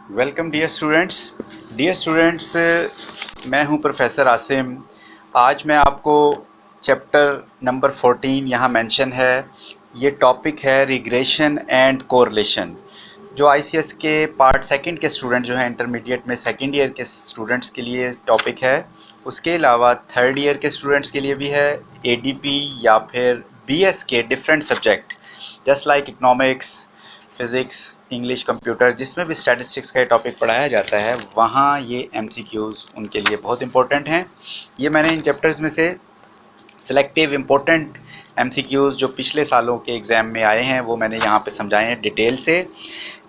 Welcome dear students, मैं हूं professor Asim. आज मैं आपको चैप्टर नंबर 14 यहाँ मेंशन है। ये टॉपिक है रिग्रेशन एंड कोरिलेशन, जो आईसीएस के पार्ट सेकंड के स्टूडेंट जो हैं इंटरमीडिएट में सेकंड ईयर के स्टूडेंट्स के लिए टॉपिक है। उसके अलावा थर्ड ईयर के स्टूडेंट्स के लिए भी है, एडीपी या फिर बीएस के different subject just like economics, physics, English, computer, जिसमें भी स्टैटिस्टिक्स का टॉपिक पढ़ाया जाता है, वहाँ ये एमसीक्यूज़ उनके लिए बहुत इंपॉर्टेंट हैं। ये मैंने इन चैप्टर्स में से सेलेक्टिव इम्पोर्टेंट एमसीक्यूज़ जो पिछले सालों के एग्ज़ाम में आए हैं वो मैंने यहाँ पे समझाए हैं डिटेल से।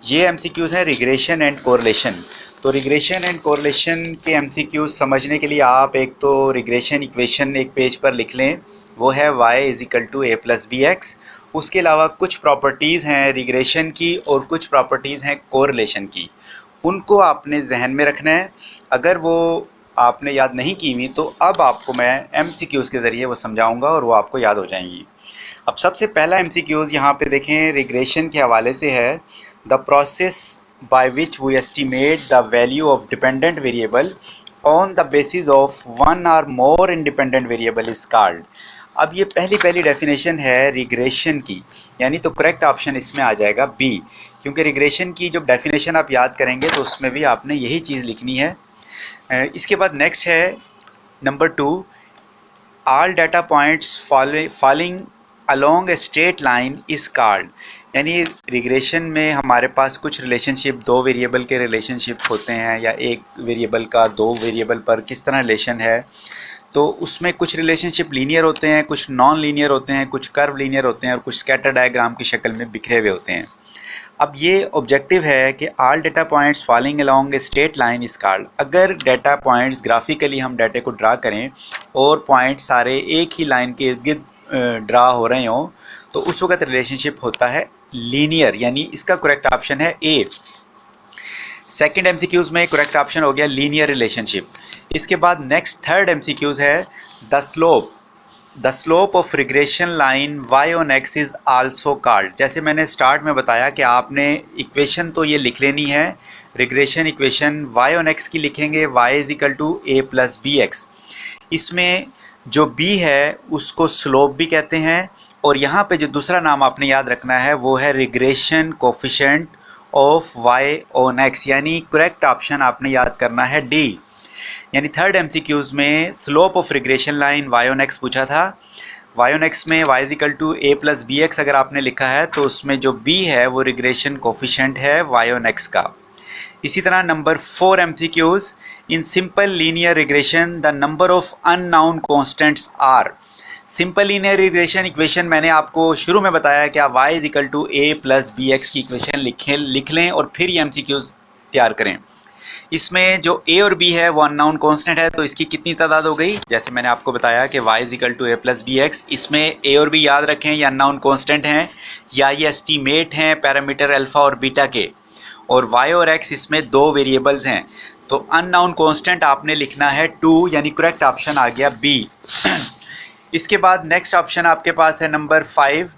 ये एमसीक्यूज़ हैं रिग्रेशन एंड कोरिलेशन। तो रिग्रेशन एंड कोरिलेशन के एमसीक्यूज़ समझने के लिए आप एक तो रिग्रेशन इक्वेशन एक पेज पर लिख लें, वो है y = a + bx। उसके अलावा कुछ प्रॉपर्टीज़ हैं रिग्रेशन की और कुछ प्रॉपर्टीज़ हैं कोरिलेशन की, उनको आपने जहन में रखना है। अगर वो आपने याद नहीं की हुई तो अब आपको मैं एमसीक्यूज़ के ज़रिए वो समझाऊंगा और वो आपको याद हो जाएंगी। अब सबसे पहला एमसीक्यूज़ यहाँ पे देखें, रिग्रेशन के हवाले से है। The process by which we estimate the value of dependent variable on the basis of one or more independent variable is called. अब ये पहली डेफिनेशन है रिग्रेशन की, यानी तो करेक्ट ऑप्शन इसमें आ जाएगा बी, क्योंकि रिग्रेशन की जब डेफिनेशन आप याद करेंगे तो उसमें भी आपने यही चीज़ लिखनी है। इसके बाद नेक्स्ट है number 2, all data points falling along a straight line is called. यानी रिग्रेशन में हमारे पास कुछ रिलेशनशिप, दो वेरिएबल के रिलेशनशिप होते हैं या एक वेरिएबल का दो वेरिएबल पर किस तरह रिलेशन है, तो उसमें कुछ रिलेशनशिप लीनियर होते हैं, कुछ नॉन लीनियर होते हैं, कुछ कर्व लीनियर होते हैं और कुछ स्कैटर डायग्राम की शक्ल में बिखरे हुए होते हैं। अब ये ऑब्जेक्टिव है कि all data points falling along a straight line is called. अगर डाटा पॉइंट्स ग्राफिकली हम डाटे को ड्रा करें और पॉइंट सारे एक ही लाइन के इर्द गिर्द ड्रा हो रहे हों तो उस वक्त रिलेशनशिप होता है लीनियर, यानी इसका करेक्ट ऑप्शन है ए। सेकंड एमसीक्यूज़ में करेक्ट ऑप्शन हो गया लीनियर रिलेशनशिप। इसके बाद नेक्स्ट थर्ड एमसीक्यूज़ है the slope of regression line y on x is also called. जैसे मैंने स्टार्ट में बताया कि आपने इक्वेशन तो ये लिख लेनी है, regression equation y on x की लिखेंगे, y = a + bx। इसमें जो b है उसको स्लोप भी कहते हैं और यहाँ पे जो दूसरा नाम आपने याद रखना है वो है regression coefficient of y on x, यानी करेक्ट ऑप्शन आपने याद करना है डी। यानी थर्ड एमसीक्यूज़ में slope of regression line y on x पूछा था। y ऑन x में y = a + bx अगर आपने लिखा है तो उसमें जो b है वो रिग्रेशन कोफिशिएंट है y ऑन x का। इसी तरह number 4 MCQs, in simple linear regression the number of unknown constants are. Simple linear regression equation मैंने आपको शुरू में बताया कि आप y = a + bx की इक्वेशन लिख लें और फिर ये एमसीक्यूज़ तैयार करें। इसमें जो a और b है वो अननाउन कांस्टेंट है, तो इसकी कितनी तादाद हो गई, जैसे मैंने आपको बताया कि y = a + bx। इसमें a और b याद रखें ये अननाउन कांस्टेंट हैं या ये एस्टीमेट हैं पैरामीटर अल्फा और बीटा के, और y और x इसमें दो वेरिएबल्स हैं, तो अननाउन कांस्टेंट आपने लिखना है 2, यानी करेक्ट ऑप्शन आ गया b। इसके बाद नेक्स्ट ऑप्शन आपके पास है number 5,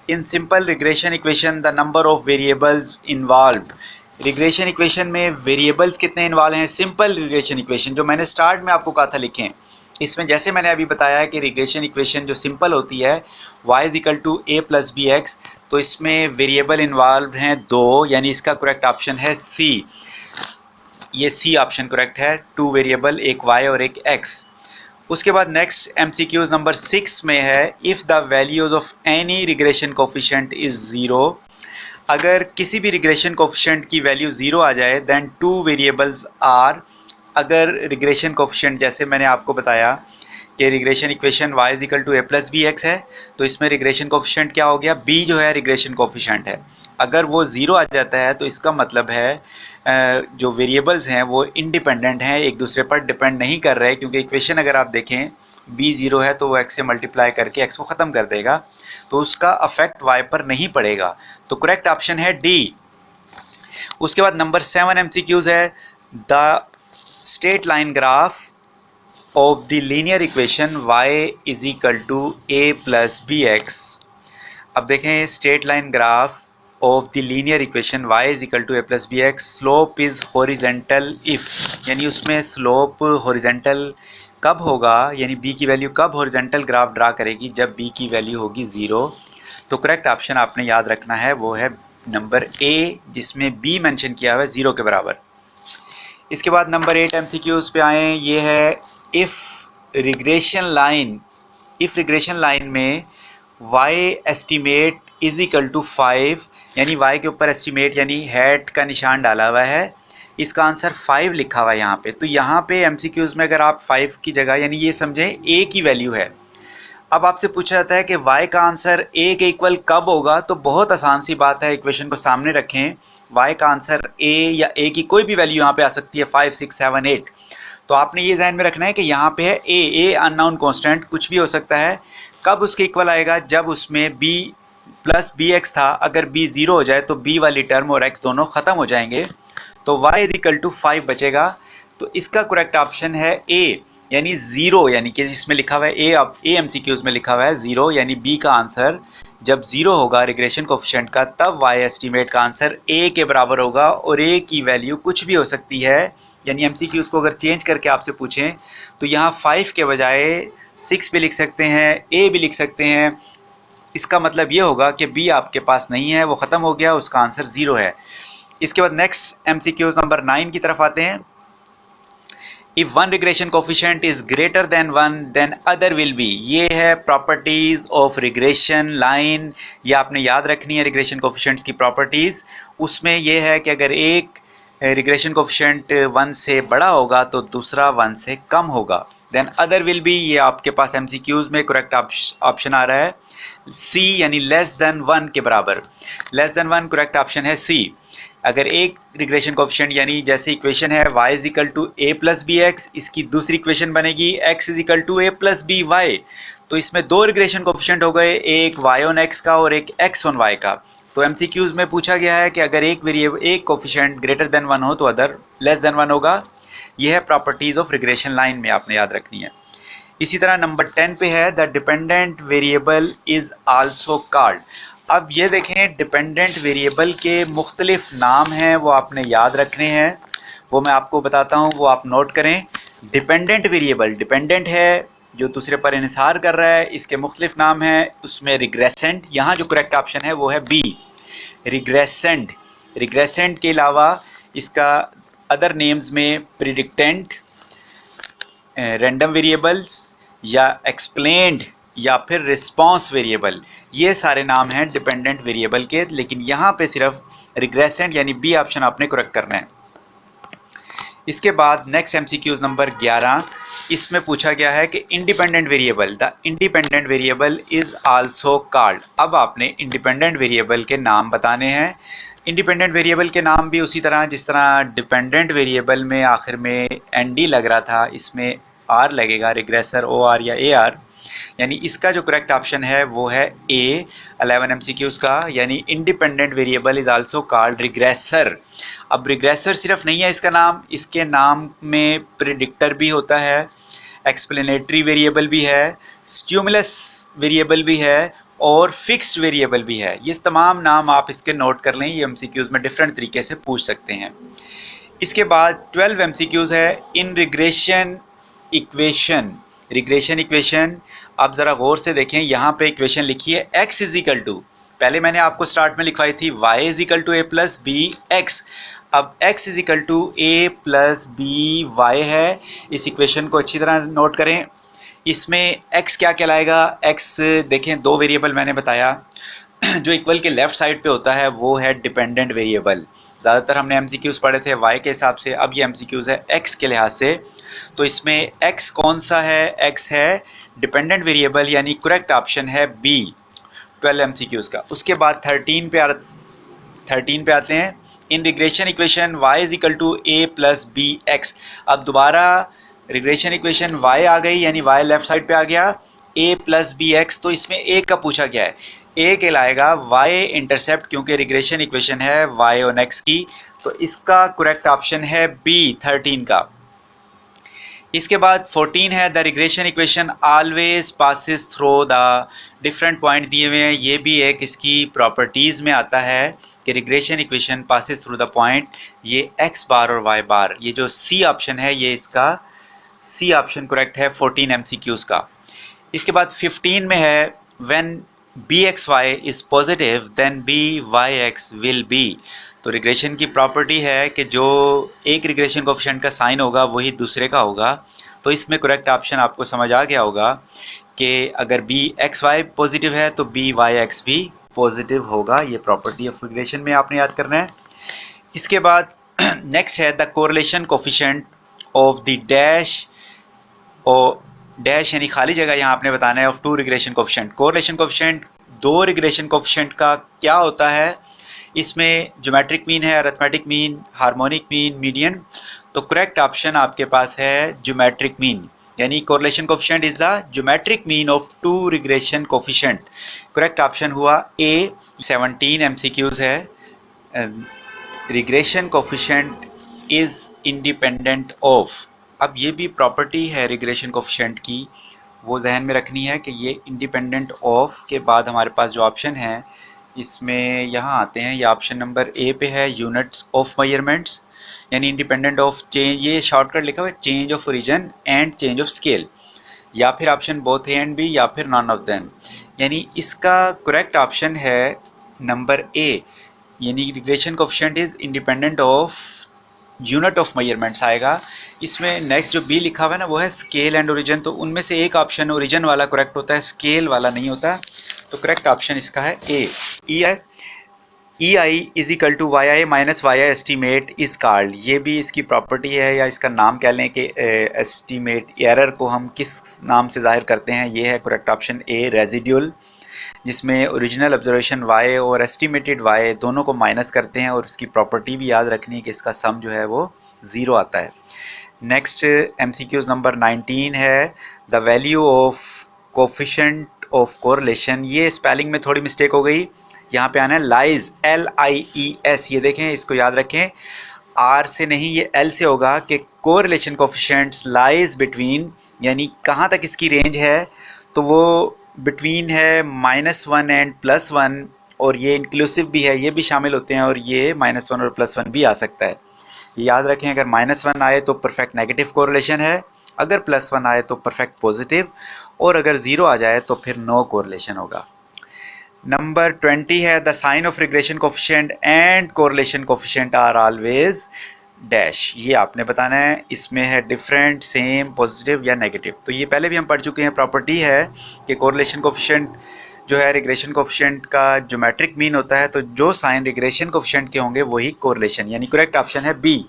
in simple regression equation the number of variables involve. Regression equation में वेरिएबल्स कितने इन्वॉल्व हैं, सिंपल रिग्रेशन इक्वेशन जो मैंने स्टार्ट में आपको कहा था लिखें, इसमें जैसे मैंने अभी बताया कि रिग्रेशन इक्वेशन जो सिंपल होती है y = a + bx, तो इसमें वेरिएबल इन्वॉल्व हैं दो, यानी इसका करेक्ट ऑप्शन है सी। ये सी ऑप्शन करेक्ट है, 2 वेरिएबल, एक y और एक x। उसके बाद नेक्स्ट एमसीक्यूज नंबर 6 में है, if the values of any regression coefficient is 0। अगर किसी भी रिग्रेशन कोफिशिएंट की वैल्यू 0 आ जाए देन 2 वेरिएबल्स आर। अगर रिग्रेशन कोफिशिएंट जैसे मैंने आपको बताया कि regression equation y = a + bx है, तो इसमें रिग्रेशन कोफिशिएंट क्या हो गया, b जो है रिग्रेशन कोफिशिएंट है। अगर वो 0 आ जाता है तो इसका मतलब है जो वेरिएबल्स हैं वो इंडिपेंडेंट हैं, एक दूसरे पर डिपेंड नहीं कर रहे, क्योंकि इक्वेशन अगर आप देखें b 0 है तो वो x से मल्टीप्लाई करके x को ख़त्म कर देगा, तो उसका अफेक्ट y पर नहीं पड़ेगा, तो करेक्ट ऑप्शन है डी। उसके बाद नंबर 7 एमसीक्यूज है, the straight line graph of the linear equation y = a + bx। अब देखें straight line graph of the linear equation y is equal to a plus b x, slope is horizontal if, यानी उसमें slope horizontal कब होगा, यानी b की value कब horizontal graph draw करेगी, जब b की वैल्यू होगी 0। तो करेक्ट ऑप्शन आपने याद रखना है वो है नंबर ए, जिसमें b मेंशन किया हुआ है 0 के बराबर। इसके बाद नंबर 8 MCQs पे आए, ये है इफ़ रिग्रेशन लाइन में y estimate is equal to 5, यानी y के ऊपर एस्टीमेट यानी हैट का निशान डाला हुआ है, इसका आंसर 5 लिखा हुआ है यहाँ पे। तो यहाँ पे MCQs में अगर आप 5 की जगह, यानी ये समझें a की वैल्यू है, अब आपसे पूछा जाता है कि y का आंसर a के इक्वल कब होगा, तो बहुत आसान सी बात है, इक्वेशन को सामने रखें, y का आंसर a या a की कोई भी वैल्यू यहाँ पे आ सकती है 5, 6, 7, 8। तो आपने ये ध्यान में रखना है कि यहाँ पे है a अननोन कांस्टेंट, कुछ भी हो सकता है। कब उसके इक्वल आएगा, जब उसमें b प्लस बी एक्स था, अगर b 0 हो जाए तो b वाली टर्म और x दोनों ख़त्म हो जाएंगे, तो y इज इक्वल टू 5 बचेगा। तो इसका करेक्ट ऑप्शन है a, यानी 0, यानी कि जिसमें लिखा हुआ है a, अब a MCQs में लिखा हुआ है 0, यानी b का आंसर जब 0 होगा रिग्रेशन कोफिशिएंट का, तब y एस्टीमेट का आंसर a के बराबर होगा, और a की वैल्यू कुछ भी हो सकती है। यानी MCQs को अगर चेंज करके आपसे पूछें तो यहाँ 5 के बजाय 6 भी लिख सकते हैं, a भी लिख सकते हैं। इसका मतलब ये होगा कि b आपके पास नहीं है, वो ख़त्म हो गया, उसका आंसर 0 है। इसके बाद नेक्स्ट MCQs नंबर 9 की तरफ आते हैं। If one regression coefficient is greater than 1 then other will be, ये है प्रॉपर्टीज ऑफ रिग्रेशन लाइन, ये आपने याद रखनी है रिग्रेशन कोफिशिएंट्स की प्रॉपर्टीज। उसमें ये है कि अगर एक रिग्रेशन कोफिशिएंट 1 से बड़ा होगा तो दूसरा 1 से कम होगा। देन अदर विल बी, ये आपके पास MCQs में करेक्ट ऑप्शन आ रहा है C, यानी लेस देन 1 के बराबर। लेस देन 1 करेक्ट ऑप्शन है C। अगर एक रिग्रेशन कोफिशिएंट, यानी जैसे इक्वेशन है y is equal to a plus b x, इसकी दूसरी इक्वेशन बनेगी x is equal to a plus b y, तो इसमें दो रिग्रेशन कोफिशिएंट हो गए, एक y ऑन x का और एक x ऑन y का। तो MCQs में पूछा गया है कि अगर एक कोफिशिएंट ग्रेटर देन 1 हो तो अदर लेस देन 1 होगा। यह है प्रॉपर्टीज ऑफ रिग्रेशन लाइन में आपने याद रखनी है। इसी तरह नंबर 10 पे है the dependent variable is also called. अब ये देखें, डिपेंडेंट वेरिएबल के मुख्तलिफ नाम हैं, वो आपने याद रखने हैं, वो मैं आपको बताता हूँ, वो आप नोट करें। डिपेंडेंट वेरिएबल, डिपेंडेंट है जो दूसरे पर इन्हिसार कर रहा है, इसके मुख्तलिफ नाम हैं। उसमें रिग्रेसेंट, यहाँ जो करेक्ट ऑप्शन है वो है बी, रिग्रेसेंट। रिग्रेसेंट के अलावा इसका अदर नेम्स में प्रिडिक्टेंट, रैंडम वेरिएबल्स या एक्सप्लेन्ड या फिर रिस्पॉन्स वेरिएबल, ये सारे नाम हैं डिपेंडेंट वेरिएबल के। लेकिन यहाँ पे सिर्फ रिग्रेसेंट यानी बी ऑप्शन आपने करेक्ट करना है। इसके बाद नेक्स्ट MCQs नंबर 11, इसमें पूछा गया है कि independent variable, the independent variable is also called. अब आपने इंडिपेंडेंट वेरिएबल के नाम बताने हैं। इंडिपेंडेंट वेरिएबल के नाम भी उसी तरह जिस तरह डिपेंडेंट वेरिएबल में आखिर में ND लग रहा था, इसमें R लगेगा, रिग्रेसर OR या AR। यानी इसका जो करेक्ट ऑप्शन है वो है A 11 MCQs का, यानी independent variable is also called regressor. अब रिग्रेसर सिर्फ नहीं है इसका नाम, इसके नाम में प्रिडिक्टर भी होता है, एक्सप्लेनेटरी वेरिएबल भी है, स्टिमुलस वेरिएबल भी है और फिक्स्ड वेरिएबल भी है। ये तमाम नाम आप इसके नोट कर लें, ये MCQs में डिफरेंट तरीके से पूछ सकते हैं। इसके बाद 12 MCQs है इन रिग्रेशन इक्वेशन। रिग्रेशन इक्वेशन, आप ज़रा गौर से देखें, यहाँ पे इक्वेशन लिखी है x इज इक्वल टू, पहले मैंने आपको स्टार्ट में लिखवाई थी y is equal to a plus b x. अब x is equal to a plus b y है। इस इक्वेशन को अच्छी तरह नोट करें। इसमें x क्या कहलाएगा, x देखें दो वेरिएबल मैंने बताया, जो इक्वल के लेफ़्ट साइड पे होता है वो है डिपेंडेंट वेरिएबल। ज़्यादातर हमने MCQs पढ़े थे y के हिसाब से, अब ये MCQs है x के लिहाज से। तो इसमें x कौन सा है, x है डिपेंडेंट वेरिएबल, यानी करेक्ट ऑप्शन है B 12 MCQs का। उसके बाद 13 पे आते हैं। In regression equation y is equal to a plus b x. अब दोबारा रिग्रेशन इक्वेशन y आ गई, यानी y लेफ्ट साइड पे आ गया, a प्लस बी एक्स। तो इसमें a का पूछा गया है, a कहलाएगा y इंटरसेप्ट, क्योंकि रिग्रेशन इक्वेशन है y ऑन x की। तो इसका करेक्ट ऑप्शन है B 13 का। इसके बाद 14 है the regression equation always passes through the different point दिए हुए हैं। ये भी एक इसकी प्रॉपर्टीज़ में आता है कि regression equation passes through the point, ये x बार और y बार, ये जो C ऑप्शन है ये इसका C ऑप्शन करेक्ट है 14 MCQs का। इसके बाद 15 में है when bxy is positive then byx will be. तो रिग्रेशन की प्रॉपर्टी है कि जो एक रिग्रेशन कोएफिशिएंट का साइन होगा वही दूसरे का होगा। तो इसमें करेक्ट ऑप्शन आपको समझ आ गया होगा कि अगर bxy पॉजिटिव है तो byx भी पॉजिटिव होगा। ये प्रॉपर्टी ऑफ रिग्रेशन में आपने याद करना है। इसके बाद नेक्स्ट है the correlation coefficient of the dash और डैश यानी खाली जगह यहाँ आपने बताना है of two regression coefficient. Correlation coefficient दो रिग्रेशन कोएफिशिएंट का क्या होता है, इसमें ज्योमेट्रिक मीन है, arithmetic mean, harmonic mean, median. तो करेक्ट ऑप्शन आपके पास है ज्योमेट्रिक मीन, यानी correlation coefficient is the geometric mean of two regression coefficient. Correct option हुआ ए। 17 MCQs है। Regression coefficient is independent of, अब ये भी प्रॉपर्टी है रिग्रेशन कोएफिशिएंट की, वो जहन में रखनी है कि ये इंडिपेंडेंट ऑफ के बाद हमारे पास जो ऑप्शन है इसमें यहाँ आते हैं। ये ऑप्शन नंबर ए पे है यूनिट्स ऑफ मेजरमेंट्स, यानी इंडिपेंडेंट ऑफ चेंज, ये शॉर्टकट लिखा हुआ है change of origin and change of scale, या फिर option both A and B या फिर नॉन ऑफ देम। यानी इसका करेक्ट ऑप्शन है नंबर ए, यानी regression coefficient is independent of unit of measurements आएगा। इसमें नेक्स्ट जो बी लिखा हुआ है ना वो है स्केल एंड ओरिजिन, तो उनमें से एक ऑप्शन ओरिजिन वाला करेक्ट होता है, स्केल वाला नहीं होता। तो करेक्ट ऑप्शन इसका है A. E i is equal to y i minus y i estimate is called, ये भी इसकी प्रॉपर्टी है या इसका नाम कह लें कि एस्टीमेट एरर को हम किस नाम से जाहिर करते हैं, ये है करेक्ट ऑप्शन ए रेजिड्यूल, जिसमें ओरिजिनल ऑब्जर्वेशन y और एस्टिमेटेड y दोनों को माइनस करते हैं और उसकी प्रॉपर्टी भी याद रखनी है कि इसका सम जो है वो 0 आता है। नेक्स्ट MCQs नंबर 19 है the value of coefficient of correlation. ये स्पेलिंग में थोड़ी मिस्टेक हो गई, यहाँ पे आना है लाइज, LIES, ये देखें, इसको याद रखें, R से नहीं ये L से होगा कि कोरिलेशन कोफिशिएंट्स लाइज बिटवीन, यानी कहाँ तक इसकी रेंज है, तो वो बिटवीन है -1 एंड +1, और ये इंक्लूसिव भी है, ये भी शामिल होते हैं, और ये -1 और +1 भी आ सकता है। ये याद रखें, अगर -1 आए तो परफेक्ट नेगेटिव कोरिलेशन है, अगर +1 आए तो परफेक्ट पॉजिटिव, और अगर 0 आ जाए तो फिर नो कोरिलेशन होगा। नंबर 20 है the sign of regression coefficient and correlation coefficient are always dash, ये आपने बताना है, इसमें है डिफरेंट, सेम, पॉजिटिव या नेगेटिव। तो ये पहले भी हम पढ़ चुके हैं, प्रॉपर्टी है कि कोरिलेशन कोफिशिएंट जो है रिग्रेशन कोफिशिएंट का ज्योमेट्रिक मीन होता है, तो जो साइन रिग्रेशन कोफिशिएंट के होंगे वही कोरिलेशन, यानी करेक्ट ऑप्शन है बी।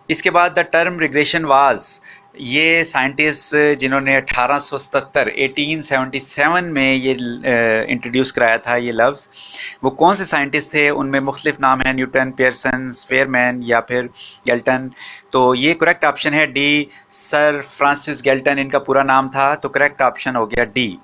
इसके बाद द टर्म रिग्रेशन वाज, ये साइंटिस्ट जिन्होंने 1877 में ये इंट्रोड्यूस कराया था ये लफ्ज़, वो कौन से साइंटिस्ट थे, उनमें मुख्तलिफ नाम हैं, न्यूटन, पियर्सन, स्पेयरमैन या फिर गेल्टन। तो ये करेक्ट ऑप्शन है डी, सर फ्रांसिस गेल्टन इनका पूरा नाम था, तो करेक्ट ऑप्शन हो गया डी।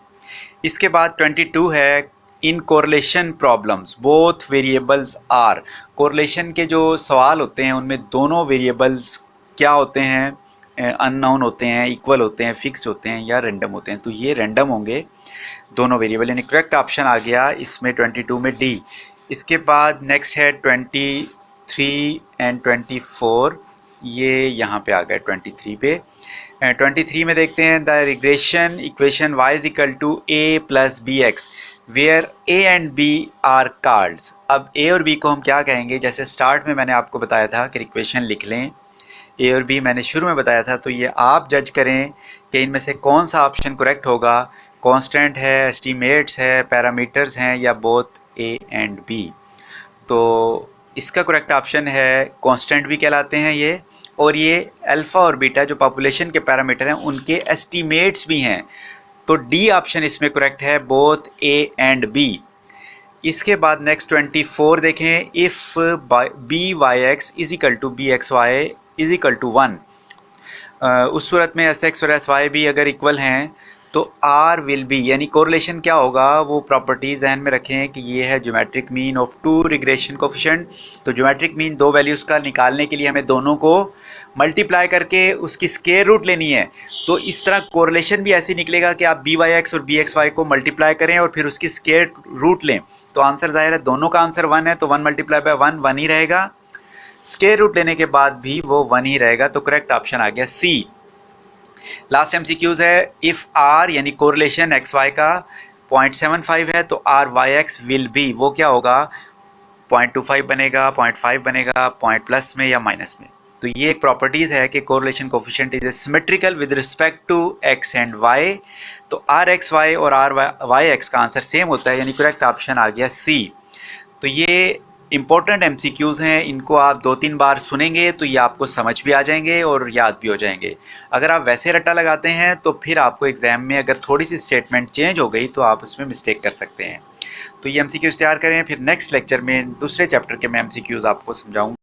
इसके बाद 22 है in correlation problems both variables are, correlation के जो सवाल होते हैं उनमें दोनों वेरिएबल्स क्या होते हैं, अननोन होते हैं, इक्वल होते हैं, फिक्स्ड होते हैं या रैंडम होते हैं, तो ये रैंडम होंगे दोनों वेरिएबल, यानी करेक्ट ऑप्शन आ गया इसमें 22 में डी। इसके बाद नेक्स्ट है 23 एंड 24, ये यहाँ पे आ गया 23 पे। 23 में देखते हैं the regression equation y is equal to a plus b x where a and b are cards. अब a और b को हम क्या कहेंगे, जैसे स्टार्ट में मैंने आपको बताया था कि इक्वेशन लिख लें, ए और बी मैंने शुरू में बताया था, तो ये आप जज करें कि इनमें से कौन सा ऑप्शन करेक्ट होगा, कांस्टेंट है, एस्टीमेट्स है, पैरामीटर्स हैं या बोथ ए एंड बी। तो इसका करेक्ट ऑप्शन है कांस्टेंट भी कहलाते हैं ये, और ये अल्फ़ा और बीटा जो पॉपुलेशन के पैरामीटर हैं उनके एस्टीमेट्स भी हैं, तो डी ऑप्शन इसमें करेक्ट है, बोथ ए एंड बी। इसके बाद नेक्स्ट 24 देखें, if b y x is equal to b x y is equal to 1, उस सूरत में एस एक्स और एस वाई भी अगर इक्वल हैं तो आर विल बी, यानी कोरिलेशन क्या होगा, वो प्रॉपर्टीज ध्यान में रखें कि ये है geometric mean of two regression coefficient. तो ज्योमेट्रिक मीन दो वैल्यूज़ का निकालने के लिए हमें दोनों को मल्टीप्लाई करके उसकी स्क्वायर रूट लेनी है। तो इस तरह कोरिलेशन भी ऐसे निकलेगा कि आप बी वाई एक्स और बी एक्स वाई को मल्टीप्लाई करें और फिर उसकी स्क्वायर रूट लें। तो आंसर जाहिर है दोनों का आंसर 1 है, तो 1 मल्टीप्लाई बाय 1 1 ही रहेगा। स्क्वायर रूट लेने के बाद भी वो 1 ही रहेगा। तो करेक्ट ऑप्शन आ गया सी। लास्ट एमसीक्यूज है, इफ आर यानी कोरिलेशन एक्स वाई का 0.75 है तो r y x will be, वो क्या होगा, 0.25 बनेगा, 0.5 बनेगा, पॉइंट प्लस में या माइनस में। तो ये एक प्रॉपर्टीज है कि correlation coefficient is symmetrical with respect to x and y. तो आर एक्स वाई और आर वाई एक्स का आंसर सेम होता है, यानी करेक्ट ऑप्शन आ गया सी। तो ये इंपॉर्टेंट एमसीक्यूज हैं, इनको आप 2-3 बार सुनेंगे तो ये आपको समझ भी आ जाएंगे और याद भी हो जाएंगे। अगर आप वैसे रट्टा लगाते हैं तो फिर आपको एग्जाम में अगर थोड़ी सी स्टेटमेंट चेंज हो गई तो आप उसमें मिस्टेक कर सकते हैं। तो ये एमसीक्यूज तैयार करें, फिर नेक्स्ट लेक्चर में दूसरे चैप्टर के मैं एमसीक्यूज आपको समझाऊंगा।